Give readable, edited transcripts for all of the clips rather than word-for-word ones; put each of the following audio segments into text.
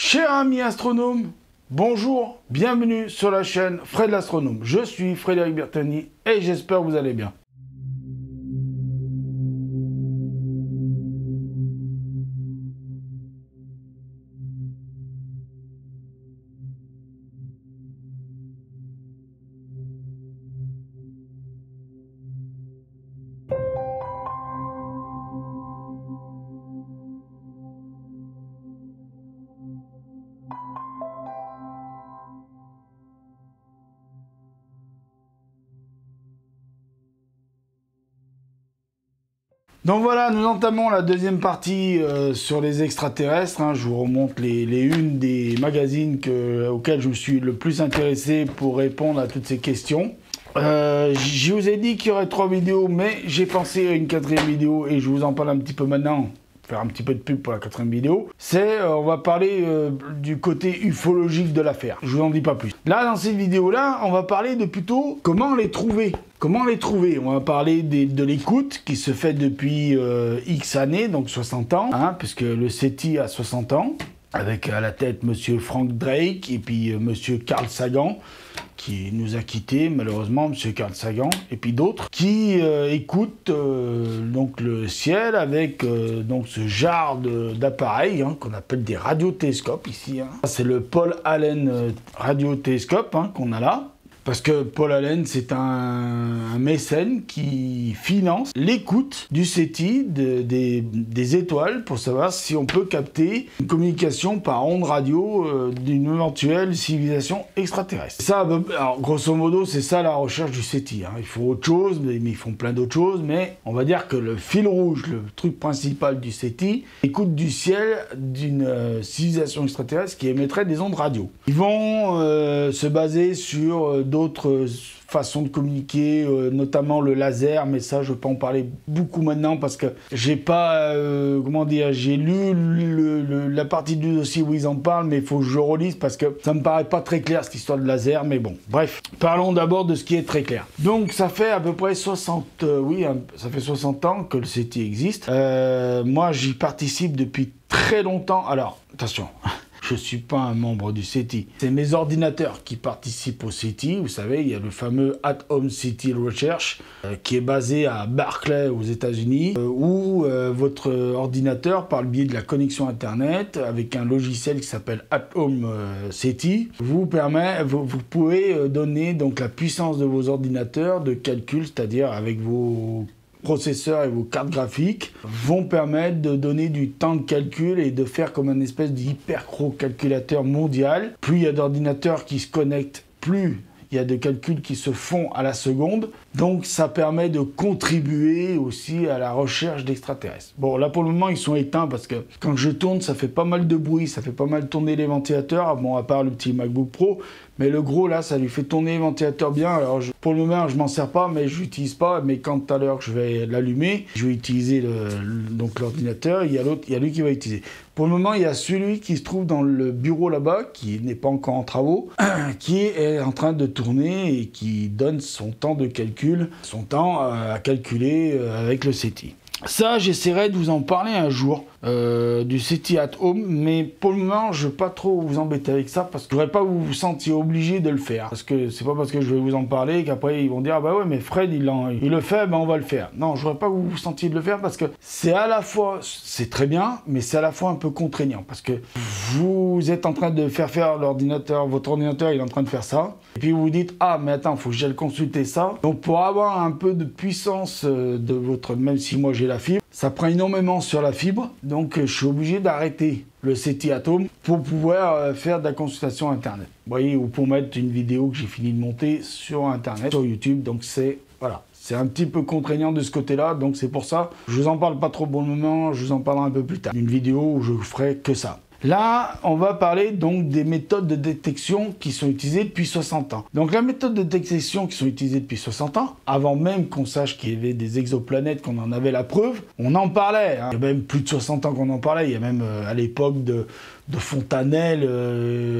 Chers amis astronomes, bonjour, bienvenue sur la chaîne Fred l'Astronome. Je suis Frédéric Bertani et j'espère que vous allez bien. Donc voilà, nous entamons la deuxième partie sur les extraterrestres. Je vous remonte les unes des magazines auxquels je me suis le plus intéressé pour répondre à toutes ces questions. Je vous ai dit qu'il y aurait 3 vidéos, mais j'ai pensé à une 4e vidéo et je vous en parle un petit peu maintenant. Faire un petit peu de pub pour la 4e vidéo. On va parler du côté ufologique de l'affaire. Je vous en dis pas plus. Là, dans cette vidéo-là, on va parler de plutôt comment les trouver. Comment les trouver? On va parler de l'écoute qui se fait depuis X années, donc 60 ans, puisque le SETI a 60 ans, avec à la tête monsieur Frank Drake et puis monsieur Carl Sagan, qui nous a quittés malheureusement, monsieur Carl Sagan, et puis d'autres, qui écoutent donc le ciel avec donc ce genre d'appareils qu'on appelle des radiotélescopes ici. C'est le Paul Allen radiotélescope qu'on a là. Parce que Paul Allen, c'est un mécène qui finance l'écoute du SETI des étoiles pour savoir si on peut capter une communication par onde radio d'une éventuelle civilisation extraterrestre. Ça, alors, grosso modo, c'est ça la recherche du SETI. Il faut autre chose, mais ils font plein d'autres choses, mais on va dire que le fil rouge, le truc principal du SETI, écoute du ciel d'une civilisation extraterrestre qui émettrait des ondes radio. Ils vont se baser sur d'autres façons de communiquer, notamment le laser, mais ça je peux en parler beaucoup maintenant parce que j'ai pas, comment dire, j'ai lu la partie du dossier où ils en parlent, mais il faut que je relise parce que ça me paraît pas très clair cette histoire de laser, mais bon, bref. Parlons d'abord de ce qui est très clair. Donc ça fait à peu près 60 ans que le SETI existe. Moi j'y participe depuis très longtemps, alors attention. Je ne suis pas un membre du SETI. C'est mes ordinateurs qui participent au SETI. Vous savez, il y a le fameux At-Home SETI Research qui est basé à Berkeley aux États-Unis, où votre ordinateur, par le biais de la connexion Internet, avec un logiciel qui s'appelle At-Home SETI, vous pouvez donner donc la puissance de vos ordinateurs de calcul, c'est-à-dire avec vos processeurs et vos cartes graphiques vont permettre de donner du temps de calcul et de faire comme un espèce d'hypercalculateur mondial. Plus il y a d'ordinateurs qui se connectent, plus il y a de calculs qui se font à la seconde. Donc ça permet de contribuer aussi à la recherche d'extraterrestres. Bon, là pour le moment ils sont éteints parce que quand je tourne ça fait pas mal de bruit, ça fait pas mal tourner les ventilateurs, bon à part le petit MacBook Pro, mais le gros là ça lui fait tourner les ventilateurs bien. Alors pour le moment je m'en sers pas, mais je l'utilise pas, mais quand tout à l'heure je vais l'allumer, je vais utiliser donc l'ordinateur, il y a lui qui va utiliser. Pour le moment il y a celui qui se trouve dans le bureau là-bas, qui n'est pas encore en travaux, qui est en train de tourner et qui donne son temps de calcul, son temps à calculer avec le SETI. Ça, j'essaierai de vous en parler un jour, du SETI at Home, mais pour le moment, je ne veux pas trop vous embêter avec ça, parce que je ne voudrais pas que vous vous sentiez obligé de le faire. Parce que c'est pas parce que je vais vous en parler qu'après ils vont dire « Ah bah ouais, mais Fred, il le fait, ben on va le faire ». Non, je ne voudrais pas que vous vous sentiez de le faire, parce que c'est à la fois, c'est très bien, mais c'est à la fois un peu contraignant, parce que vous êtes en train de faire l'ordinateur, votre ordinateur, il est en train de faire ça, et puis vous vous dites « Ah, mais attends, il faut que j'aille consulter ça ». Donc pour avoir un peu de puissance de votre, même si moi j'ai la fibre, ça prend énormément sur la fibre, donc je suis obligé d'arrêter le SETI at Home pour pouvoir faire de la consultation internet. Vous voyez, ou pour mettre une vidéo que j'ai fini de monter sur internet, sur YouTube, donc voilà. C'est un petit peu contraignant de ce côté-là, donc c'est pour ça, je vous en parle pas trop pour le moment, je vous en parlerai un peu plus tard. Une vidéo où je ferai que ça. Là, on va parler donc des méthodes de détection qui sont utilisées depuis 60 ans. Donc la méthode de détection qui sont utilisées depuis 60 ans, avant même qu'on sache qu'il y avait des exoplanètes, qu'on en avait la preuve, on en parlait. Il y a même plus de 60 ans qu'on en parlait. Il y a même à l'époque de Fontanelle,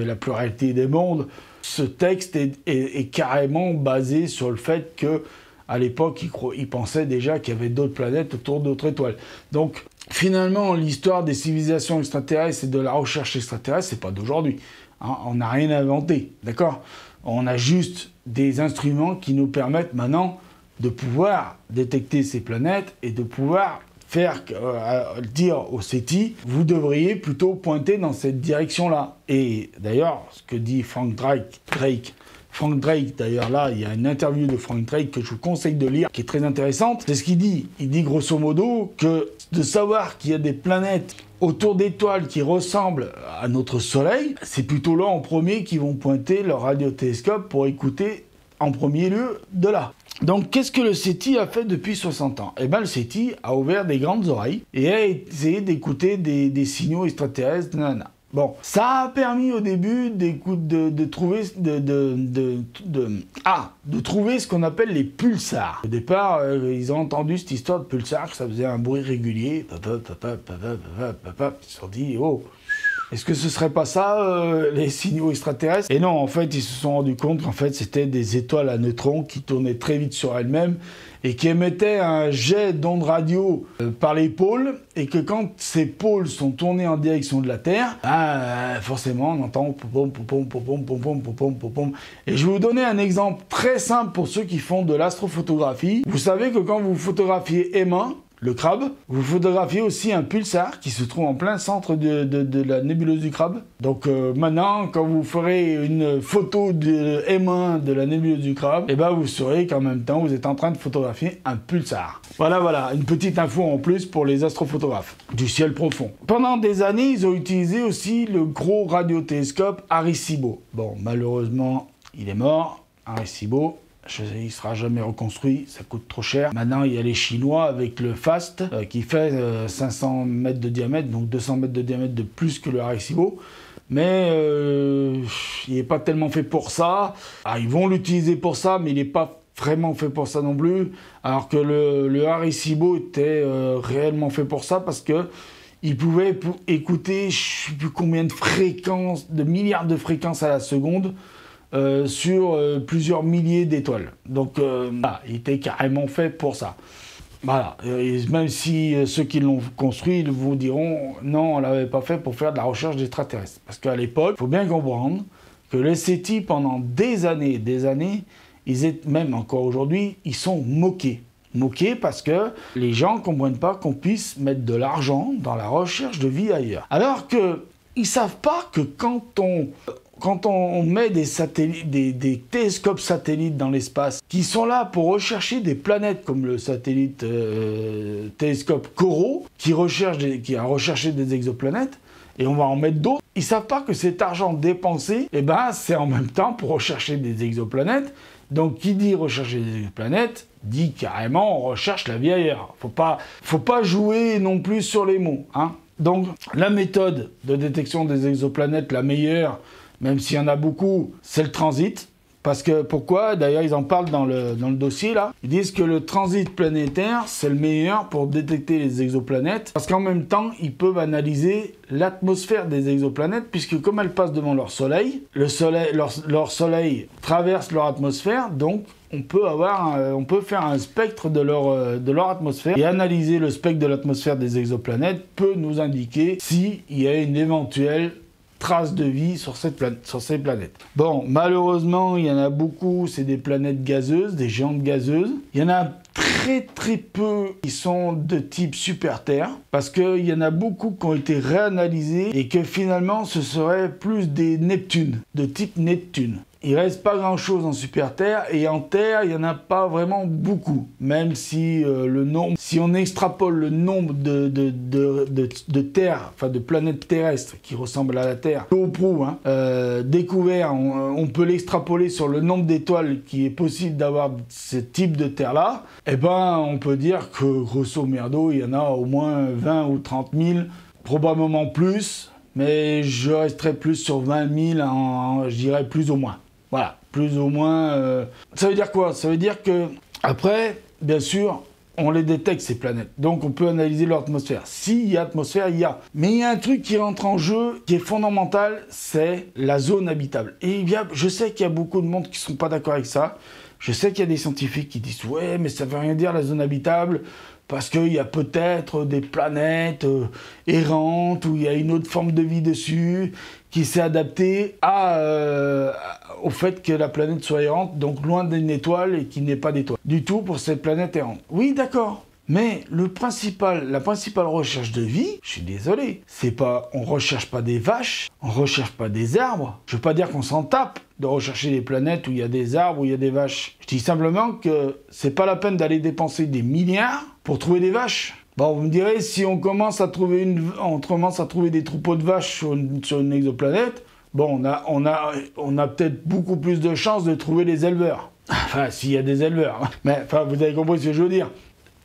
La pluralité des mondes. Ce texte est carrément basé sur le fait que à l'époque, ils pensaient déjà qu'il y avait d'autres planètes autour d'autres étoiles. Donc, finalement, l'histoire des civilisations extraterrestres et de la recherche extraterrestre, c'est pas d'aujourd'hui. Hein, on n'a rien inventé, d'accord? On a juste des instruments qui nous permettent maintenant de pouvoir détecter ces planètes et de pouvoir faire dire au SETI, vous devriez plutôt pointer dans cette direction-là. Et d'ailleurs, ce que dit Frank Drake, d'ailleurs là, il y a une interview de Frank Drake que je vous conseille de lire, qui est très intéressante. C'est ce qu'il dit. Il dit grosso modo que de savoir qu'il y a des planètes autour d'étoiles qui ressemblent à notre Soleil, c'est plutôt là en premier qu'ils vont pointer leur radiotélescope pour écouter en premier lieu de là. Donc, qu'est-ce que le SETI a fait depuis 60 ans? Eh bien, le SETI a ouvert des grandes oreilles et a essayé d'écouter des signaux extraterrestres, nanana. Bon, ça a permis au début de trouver ce qu'on appelle les pulsars. Au départ, ils ont entendu cette histoire de pulsars, que ça faisait un bruit régulier. Ils se sont dit, oh, est-ce que ce serait pas ça, les signaux extraterrestres? Et non, en fait, ils se sont rendus compte qu'en fait, c'était des étoiles à neutrons qui tournaient très vite sur elles-mêmes et qui émettaient un jet d'ondes radio par les pôles, et que quand ces pôles sont tournés en direction de la Terre, forcément, on entend pom pom pom pom pom pom pom pom pom. Et je vais vous donner un exemple très simple pour ceux qui font de l'astrophotographie. Vous savez que quand vous photographiez M1, le crabe, vous photographiez aussi un pulsar qui se trouve en plein centre de la nébuleuse du crabe. Donc maintenant, quand vous ferez une photo de M1 de la nébuleuse du crabe, eh ben vous saurez qu'en même temps, vous êtes en train de photographier un pulsar. Voilà, une petite info en plus pour les astrophotographes du ciel profond. Pendant des années, ils ont utilisé aussi le gros radiotélescope Arecibo. Bon, malheureusement, il est mort, Arecibo. Il ne sera jamais reconstruit, ça coûte trop cher. Maintenant, il y a les Chinois avec le FAST qui fait 500 mètres de diamètre, donc 200 mètres de diamètre de plus que le Arecibo. Mais il n'est pas tellement fait pour ça. Ils vont l'utiliser pour ça, mais il n'est pas vraiment fait pour ça non plus. Alors que le Arecibo était réellement fait pour ça, parce que il pouvait écouter je ne sais plus combien de fréquences, de milliards de fréquences à la seconde, sur plusieurs milliers d'étoiles. Donc, il était carrément fait pour ça. Voilà. Et même si ceux qui l'ont construit vous diront non, on l'avait pas fait pour faire de la recherche d'extraterrestres. Parce qu'à l'époque, il faut bien comprendre que les SETI, pendant des années, même encore aujourd'hui, ils sont moqués. Moqués parce que les gens ne comprennent pas qu'on puisse mettre de l'argent dans la recherche de vie ailleurs. Alors qu'ils ne savent pas que quand on met des satellites, des télescopes satellites dans l'espace qui sont là pour rechercher des planètes, comme le satellite télescope Corot qui a recherché des exoplanètes, et on va en mettre d'autres, ils ne savent pas que cet argent dépensé, c'est en même temps pour rechercher des exoplanètes. Donc qui dit rechercher des exoplanètes dit carrément on recherche la vie ailleurs. Faut pas jouer non plus sur les mots, hein. Donc la méthode de détection des exoplanètes, la meilleure, même s'il y en a beaucoup, c'est le transit. Parce que, pourquoi? D'ailleurs, ils en parlent dans le dossier, là. Ils disent que le transit planétaire, c'est le meilleur pour détecter les exoplanètes. Parce qu'en même temps, ils peuvent analyser l'atmosphère des exoplanètes, puisque comme elles passent devant leur soleil, leur soleil traverse leur atmosphère, donc on peut faire un spectre de leur atmosphère, et analyser le spectre de l'atmosphère des exoplanètes peut nous indiquer s'il y a une éventuelle traces de vie sur ces planètes. Bon, malheureusement, il y en a beaucoup, c'est des planètes gazeuses, des géantes gazeuses. Il y en a très peu qui sont de type super-Terre, parce qu'il y en a beaucoup qui ont été réanalysés et que finalement, ce serait plus des Neptunes, de type Neptune. Il reste pas grand-chose en super-Terre, et en Terre, il n'y en a pas vraiment beaucoup. Même si si on extrapole le nombre de terres, enfin de planètes terrestres qui ressemblent à la Terre, au prou, découvert, on peut l'extrapoler sur le nombre d'étoiles qui est possible d'avoir ce type de terre-là, on peut dire que grosso merdo, il y en a au moins 20 ou 30 000, probablement plus, mais je resterai plus sur 20 000, je dirais plus ou moins. Voilà, plus ou moins. Ça veut dire quoi? Ça veut dire que, après, bien sûr, on les détecte, ces planètes. Donc, on peut analyser leur atmosphère. S'il y a atmosphère, il y a. Mais il y a un truc qui rentre en jeu, qui est fondamental, c'est la zone habitable. Et je sais qu'il y a beaucoup de monde qui ne sont pas d'accord avec ça. Je sais qu'il y a des scientifiques qui disent « Ouais, mais ça ne veut rien dire, la zone habitable. parce qu'il y a peut-être des planètes errantes, où il y a une autre forme de vie dessus, qui s'est adaptée au fait que la planète soit errante, donc loin d'une étoile et qu'il n'ait pas d'étoile du tout pour cette planète errante. Oui, d'accord. Mais la principale recherche de vie, je suis désolé, c'est pas, on recherche pas des vaches, on recherche pas des arbres. Je veux pas dire qu'on s'en tape de rechercher des planètes où il y a des arbres, où il y a des vaches. Je dis simplement que c'est pas la peine d'aller dépenser des milliards pour trouver des vaches. Bon, vous me direz, si on commence à trouver des troupeaux de vaches sur une exoplanète, bon, on a peut-être beaucoup plus de chances de trouver des éleveurs. Enfin, s'il y a des éleveurs. Mais enfin, vous avez compris ce que je veux dire.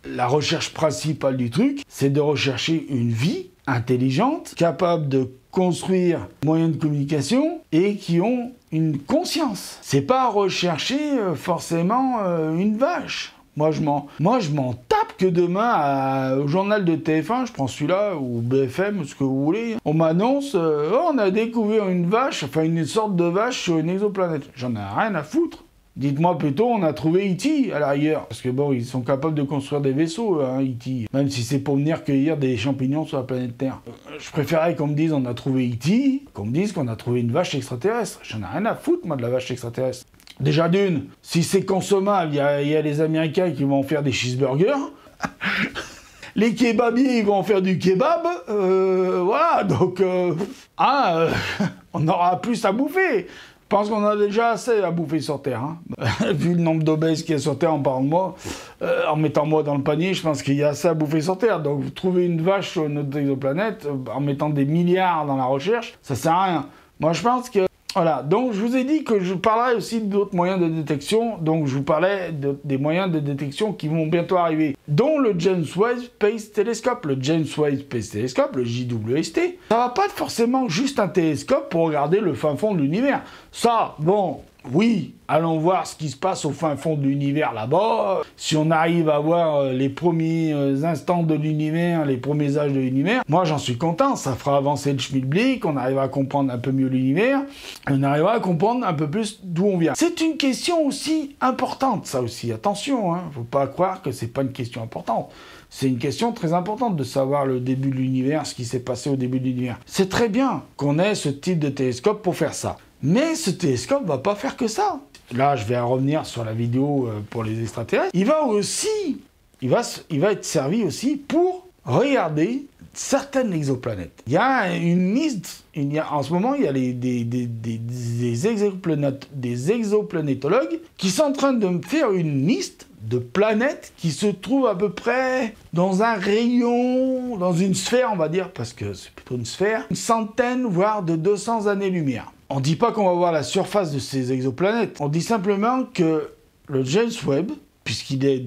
La recherche principale du truc, c'est de rechercher une vie intelligente, capable de construire des moyens de communication et qui ont une conscience. C'est pas rechercher forcément une vache. Moi, je m'en tape que demain, au journal de TF1, je prends celui-là, ou BFM, ce que vous voulez, on m'annonce, on a découvert une vache, enfin une sorte de vache sur une exoplanète. J'en ai rien à foutre. Dites-moi plutôt, on a trouvé E.T. à l'arrière. Parce que bon, ils sont capables de construire des vaisseaux, hein, E.T. Même si c'est pour venir cueillir des champignons sur la planète Terre. Je préférerais qu'on me dise on a trouvé E.T. qu'on me dise qu'on a trouvé une vache extraterrestre. J'en ai rien à foutre, moi, de la vache extraterrestre. Déjà d'une, si c'est consommable, il y a les Américains qui vont en faire des cheeseburgers. Les kebabiers, ils vont en faire du kebab. Voilà, donc... on aura plus à bouffer. Je pense qu'on a déjà assez à bouffer sur Terre. Hein. Vu le nombre d'obèses qu'il y a sur Terre, en parlant de moi, en mettant moi dans le panier, je pense qu'il y a assez à bouffer sur Terre. Donc, vous trouvez une vache sur notre exoplanète, en mettant des milliards dans la recherche, ça sert à rien. Moi, je pense que... Voilà, donc je vous ai dit que je parlerai aussi d'autres moyens de détection, donc je vous parlais des moyens de détection qui vont bientôt arriver, dont le James Webb Space Telescope, le James Webb Space Telescope, le JWST. Ça va pas être forcément juste un télescope pour regarder le fin fond de l'univers. Ça, bon, oui, allons voir ce qui se passe au fin fond de l'univers là-bas. Si on arrive à voir les premiers instants de l'univers, les premiers âges de l'univers, moi j'en suis content, ça fera avancer le schmilblick, on arrivera à comprendre un peu mieux l'univers, on arrivera à comprendre un peu plus d'où on vient. C'est une question aussi importante, ça aussi, attention, hein, faut pas croire que c'est pas une question importante. C'est une question très importante de savoir le début de l'univers, ce qui s'est passé au début de l'univers. C'est très bien qu'on ait ce type de télescope pour faire ça. Mais ce télescope va pas faire que ça. Là, je vais revenir sur la vidéo pour les extraterrestres. Il va être servi aussi pour regarder certaines exoplanètes. Il y a une liste, en ce moment, il y a des exoplanétologues qui sont en train de me faire une liste de planètes qui se trouvent à peu près dans un rayon, dans une sphère, on va dire, parce que c'est plutôt une sphère, une centaine, voire de 200 années-lumière. On ne dit pas qu'on va voir la surface de ces exoplanètes. On dit simplement que le James Webb, puisqu'il est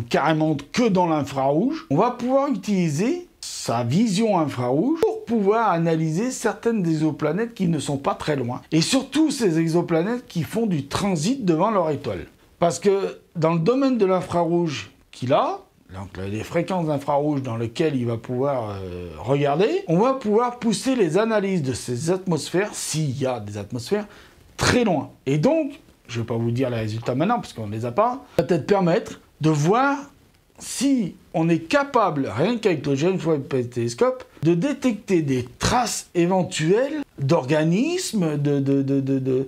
carrément que dans l'infrarouge, on va pouvoir utiliser sa vision infrarouge pour pouvoir analyser certaines exoplanètes qui ne sont pas très loin. Et surtout ces exoplanètes qui font du transit devant leur étoile. Parce que dans le domaine de l'infrarouge qu'il a, donc les fréquences infrarouges dans lesquelles il va pouvoir regarder, on va pouvoir pousser les analyses de ces atmosphères, s'il y a des atmosphères, très loin. Et donc, je ne vais pas vous dire les résultats maintenant, parce qu'on ne les a pas, ça va peut-être permettre de voir si on est capable, rien qu'avec le James Webb Space Telescope, de détecter des traces éventuelles d'organismes, de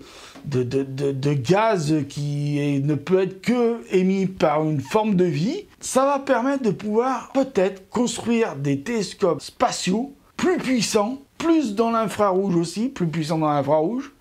gaz qui ne peut être que émis par une forme de vie. Ça va permettre de pouvoir peut-être construire des télescopes spatiaux plus puissants, plus dans l'infrarouge aussi, plus puissants dans l'infrarouge,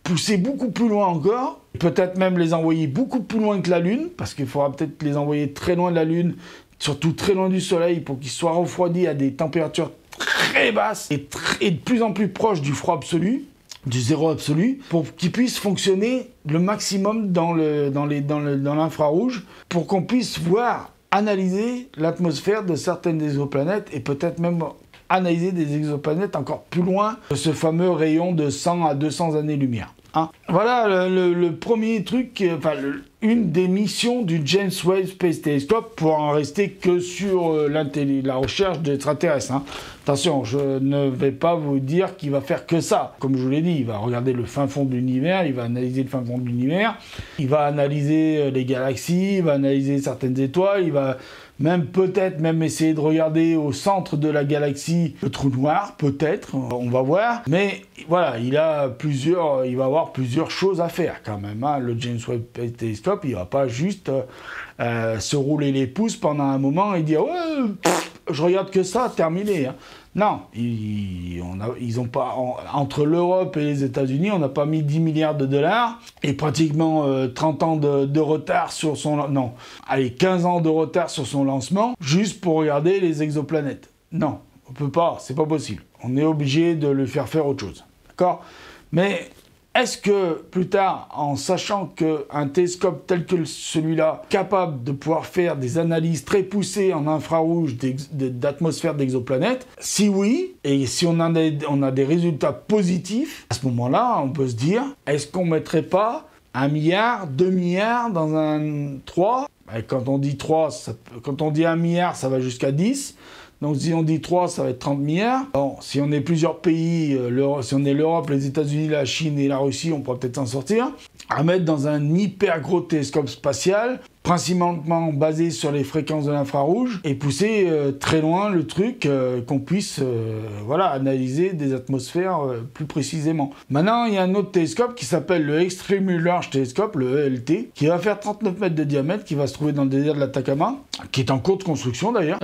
pousser beaucoup plus loin encore, peut-être même les envoyer beaucoup plus loin que la Lune, parce qu'il faudra peut-être les envoyer très loin de la Lune, surtout très loin du Soleil, pour qu'ils soient refroidis à des températures très basses et de plus en plus proches du froid absolu, du zéro absolu, pour qu'ils puissent fonctionner le maximum dans l'infrarouge, pour qu'on puisse voir, analyser l'atmosphère de certaines exoplanètes et peut-être même analyser des exoplanètes encore plus loin de ce fameux rayon de 100 à 200 années-lumière. Hein. Voilà le premier truc, une des missions du James Webb Space Telescope pour en rester que sur la recherche d'extraterrestres. Hein. Attention, je ne vais pas vous dire qu'il va faire que ça. Comme je vous l'ai dit, il va regarder le fin fond de l'univers, il va analyser le fin fond de l'univers, il va analyser les galaxies, il va analyser certaines étoiles, il va peut-être essayer de regarder au centre de la galaxie le trou noir, peut-être, on va voir. Mais voilà, il va avoir plusieurs choses à faire quand même. Hein. Le James Webb Space Telescope, il va pas juste se rouler les pouces pendant un moment et dire ouais, je regarde que ça, terminé. Hein. Non, ils ont pas entre l'Europe et les États-Unis, on n'a pas mis 10 milliards de dollars et pratiquement 30 ans de retard sur son 15 ans de retard sur son lancement juste pour regarder les exoplanètes. Non, on peut pas, c'est pas possible. On est obligé de le faire autre chose. D'accord ? Mais est-ce que plus tard, en sachant qu'un télescope tel que celui-là, capable de pouvoir faire des analyses très poussées en infrarouge d'atmosphère d'exoplanètes, si oui, et si on a des résultats positifs, à ce moment-là, on peut se dire, est-ce qu'on ne mettrait pas 1 milliard, 2 milliards dans un 3 ? Et quand on dit 3, quand on dit 1 milliard, ça va jusqu'à 10. Donc si on dit 3, ça va être 30 milliards. Bon, si on est plusieurs pays, si on est l'Europe, les États-Unis, la Chine et la Russie, on pourra peut-être s'en sortir. À mettre dans un hyper gros télescope spatial, principalement basé sur les fréquences de l'infrarouge, et pousser très loin le truc, qu'on puisse analyser des atmosphères plus précisément. Maintenant, il y a un autre télescope qui s'appelle le Extremely Large Telescope, le ELT, qui va faire 39 mètres de diamètre, qui va se trouver dans le désert de l'Atacama, qui est en cours de construction d'ailleurs,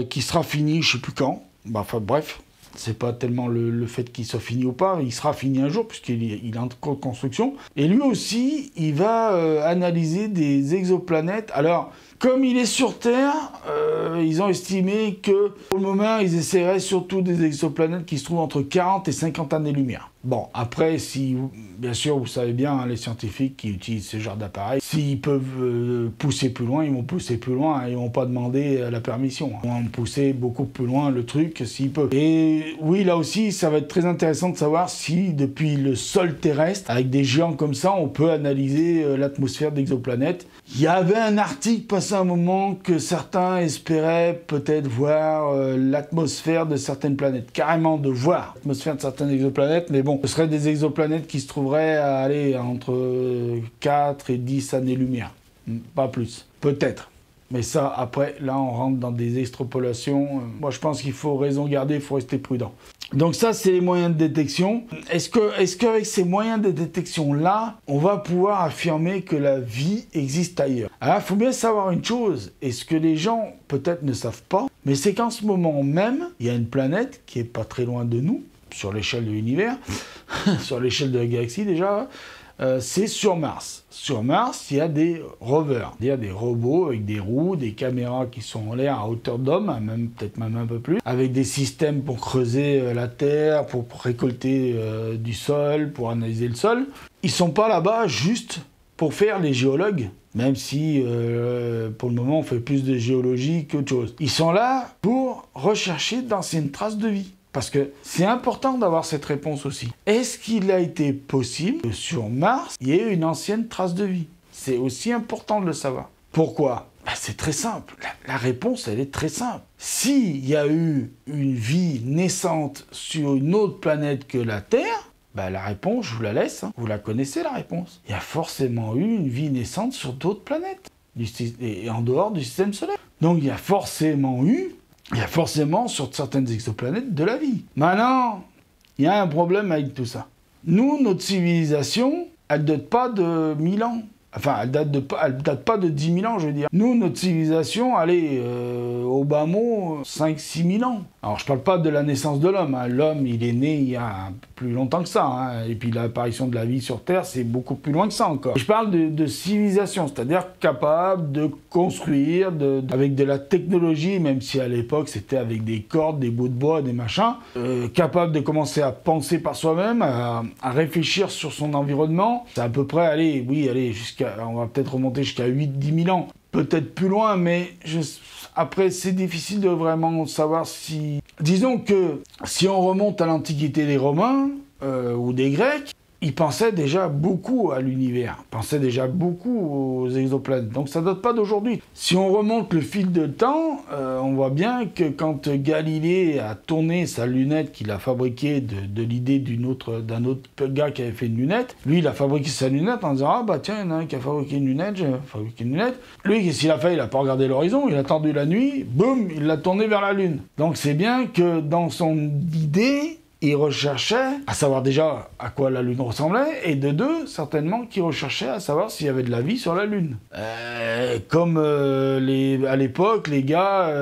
qui sera fini, je sais plus quand. Bref. C'est pas tellement le fait qu'il soit fini ou pas, il sera fini un jour puisqu'il est en cours de construction. Et lui aussi, il va analyser des exoplanètes. Alors, comme il est sur Terre, ils ont estimé que pour le moment, ils essaieraient surtout des exoplanètes qui se trouvent entre 40 et 50 années-lumière. Bon, après, bien sûr, vous savez bien, hein, les scientifiques qui utilisent ce genre d'appareil, s'ils peuvent pousser plus loin, ils vont pousser plus loin, hein, ils vont pas demander la permission. Hein. Ils vont pousser beaucoup plus loin le truc s'ils peuvent. Et oui, là aussi, ça va être très intéressant de savoir si, depuis le sol terrestre, avec des géants comme ça, on peut analyser l'atmosphère d'exoplanètes. Il y avait un article passé un moment que certains espéraient peut-être voir l'atmosphère de certaines planètes, carrément de voir l'atmosphère de certaines exoplanètes, mais bon, ce seraient des exoplanètes qui se trouveraient à aller entre 4 et 10 années-lumière, pas plus, peut-être. Mais ça, après, là, on rentre dans des extrapolations. Moi, je pense qu'il faut raison garder, il faut rester prudent. Donc ça, c'est les moyens de détection. Est-ce qu'avec ces moyens de détection-là, on va pouvoir affirmer que la vie existe ailleurs? Alors, il faut bien savoir une chose, et ce que les gens, peut-être, ne savent pas, mais c'est qu'en ce moment même, il y a une planète qui est pas très loin de nous, sur l'échelle de l'univers, sur l'échelle de la galaxie déjà, c'est sur Mars. Sur Mars, il y a des rovers, c'est-à-dire des robots avec des roues, des caméras qui sont en l'air à hauteur d'homme, peut-être même un peu plus, avec des systèmes pour creuser la Terre, pour récolter du sol, pour analyser le sol. Ils sont pas là-bas juste pour faire les géologues, même si pour le moment on fait plus de géologie qu'autre chose. Ils sont là pour rechercher d'anciennes traces de vie. Parce que c'est important d'avoir cette réponse aussi. Est-ce qu'il a été possible que sur Mars, il y ait une ancienne trace de vie? C'est aussi important de le savoir. Pourquoi? C'est très simple. La réponse, elle est très simple. S'il y a eu une vie naissante sur une autre planète que la Terre, la réponse, je vous la laisse. Hein. Vous la connaissez, la réponse. Il y a forcément eu une vie naissante sur d'autres planètes, et en dehors du système solaire. Donc il y a forcément sur certaines exoplanètes de la vie. Maintenant, il y a un problème avec tout ça. Nous, notre civilisation, elle ne date pas de 1000 ans. Enfin, elle date pas de 10 000 ans, je veux dire. Nous, notre civilisation, allez, au bas mot, 5-6 000 ans. Alors, je parle pas de la naissance de l'homme. Hein. L'homme, il est né il y a plus longtemps que ça. Hein. Et puis, l'apparition de la vie sur Terre, c'est beaucoup plus loin que ça encore. Je parle de civilisation, c'est-à-dire capable de construire avec de la technologie, même si à l'époque, c'était avec des cordes, des bouts de bois, des machins. Capable de commencer à penser par soi-même, à réfléchir sur son environnement. C'est à peu près, on va peut-être remonter jusqu'à 8-10 000 ans. Peut-être plus loin, mais après, c'est difficile de vraiment savoir si... Disons que si on remonte à l'Antiquité des Romains ou des Grecs, ils pensaient déjà beaucoup à l'univers, pensaient déjà beaucoup aux exoplanètes. Donc ça date pas d'aujourd'hui. Si on remonte le fil de temps, on voit bien que quand Galilée a tourné sa lunette qu'il a fabriquée de l'idée d'un autre gars qui avait fait une lunette, lui il a fabriqué sa lunette en disant « Ah bah tiens, il y en a un qui a fabriqué une lunette, j'ai fabriqué une lunette ». Lui, qu'est-ce qu'il a fait? Il a pas regardé l'horizon, il a attendu la nuit, boum, il l'a tourné vers la Lune. Donc c'est bien que dans son idée, il recherchait à savoir déjà à quoi la Lune ressemblait, et de deux, certainement qu'il recherchait à savoir s'il y avait de la vie sur la Lune. Comme à l'époque, les gars,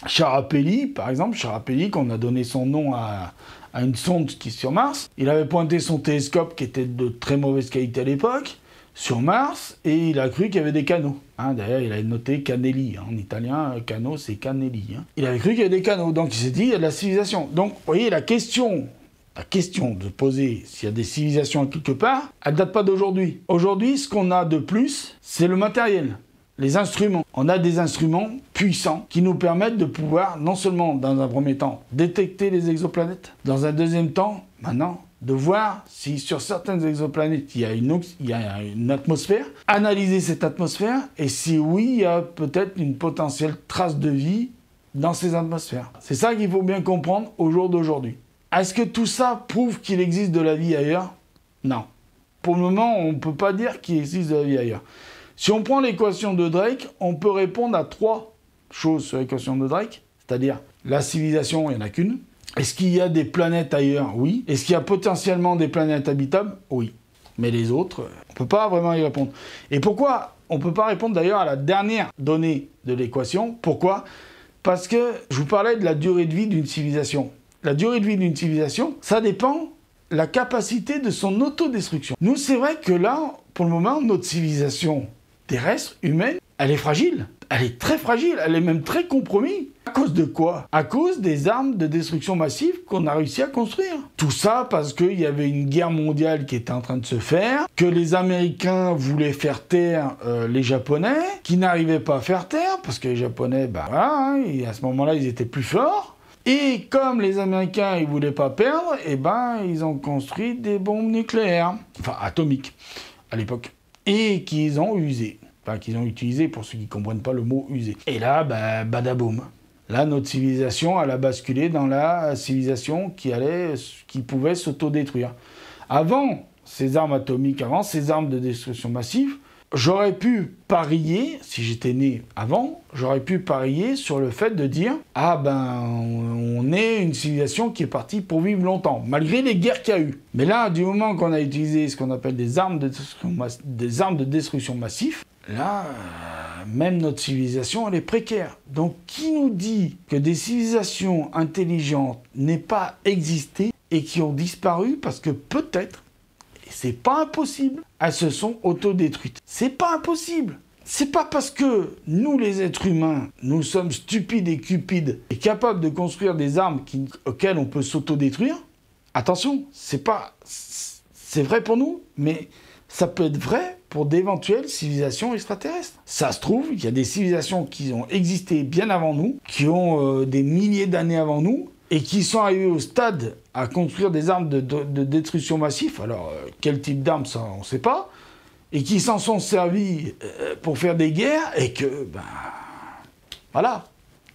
Charapelli, par exemple, Charapelli, qu'on a donné son nom à une sonde qui est sur Mars, il avait pointé son télescope, qui était de très mauvaise qualité à l'époque, sur Mars, et il a cru qu'il y avait des canaux. D'ailleurs, il avait noté Canelli. En italien, canot, c'est Canelli. Il avait cru qu'il y avait des canaux, donc il s'est dit, il y a de la civilisation. Donc, vous voyez, la question de poser s'il y a des civilisations quelque part, elle ne date pas d'aujourd'hui. Aujourd'hui, ce qu'on a de plus, c'est le matériel, les instruments. On a des instruments puissants qui nous permettent de pouvoir, non seulement, dans un premier temps, détecter les exoplanètes, dans un deuxième temps, maintenant, de voir si sur certaines exoplanètes il y a une atmosphère, analyser cette atmosphère, et si oui, il y a peut-être une potentielle trace de vie dans ces atmosphères. C'est ça qu'il faut bien comprendre au jour d'aujourd'hui. Est-ce que tout ça prouve qu'il existe de la vie ailleurs? Non. Pour le moment, on ne peut pas dire qu'il existe de la vie ailleurs. Si on prend l'équation de Drake, on peut répondre à 3 choses sur l'équation de Drake, c'est-à-dire la civilisation, il n'y en a qu'une. Est-ce qu'il y a des planètes ailleurs? Oui. Est-ce qu'il y a potentiellement des planètes habitables? Oui. Mais les autres, on ne peut pas vraiment y répondre. Et pourquoi on ne peut pas répondre d'ailleurs à la dernière donnée de l'équation? Pourquoi? Parce que je vous parlais de la durée de vie d'une civilisation. La durée de vie d'une civilisation, ça dépend de la capacité de son autodestruction. Nous, c'est vrai que là, pour le moment, notre civilisation terrestre, humaine, elle est fragile. Elle est très fragile, elle est même très compromise. À cause de quoi? À cause des armes de destruction massive qu'on a réussi à construire. Tout ça parce qu'il y avait une guerre mondiale qui était en train de se faire, que les Américains voulaient faire taire les Japonais, qui n'arrivaient pas à faire taire, parce que les Japonais, à ce moment-là, ils étaient plus forts. Et comme les Américains, ils voulaient pas perdre, ils ont construit des bombes nucléaires, enfin atomiques, à l'époque, et qu'ils ont usé. Enfin, qu'ils ont utilisé, pour ceux qui ne comprennent pas le mot « user ». Et là, badaboum. Là, notre civilisation, elle a basculé dans la civilisation qui pouvait s'autodétruire. Avant ces armes atomiques, avant ces armes de destruction massive, j'aurais pu parier, si j'étais né avant, j'aurais pu parier sur le fait de dire « Ah on est une civilisation qui est partie pour vivre longtemps, malgré les guerres qu'il y a eu. » Mais là, du moment qu'on a utilisé ce qu'on appelle des armes de destruction massive, là, même notre civilisation, elle est précaire. Donc, qui nous dit que des civilisations intelligentes n'aient pas existé et qui ont disparu parce que peut-être, et c'est pas impossible, elles se sont autodétruites. C'est pas impossible. C'est pas parce que nous, les êtres humains, nous sommes stupides et cupides et capables de construire des armes auxquelles on peut s'autodétruire. Attention, c'est vrai pour nous, mais ça peut être vrai pour d'éventuelles civilisations extraterrestres. Ça se trouve, il y a des civilisations qui ont existé bien avant nous, qui ont des milliers d'années avant nous, et qui sont arrivés au stade à construire des armes de destruction massive. Alors, quel type d'armes, ça, on ne sait pas. Et qui s'en sont servis pour faire des guerres, et que, voilà,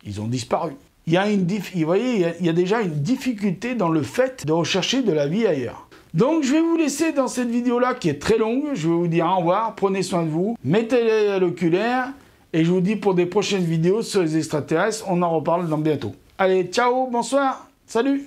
ils ont disparu. Vous voyez, il y a déjà une difficulté dans le fait de rechercher de la vie ailleurs. Donc je vais vous laisser dans cette vidéo-là qui est très longue. Je vais vous dire au revoir, prenez soin de vous, mettez-les à l'oculaire, et je vous dis pour des prochaines vidéos sur les extraterrestres, on en reparle dans bientôt. Allez, ciao, bonsoir, salut!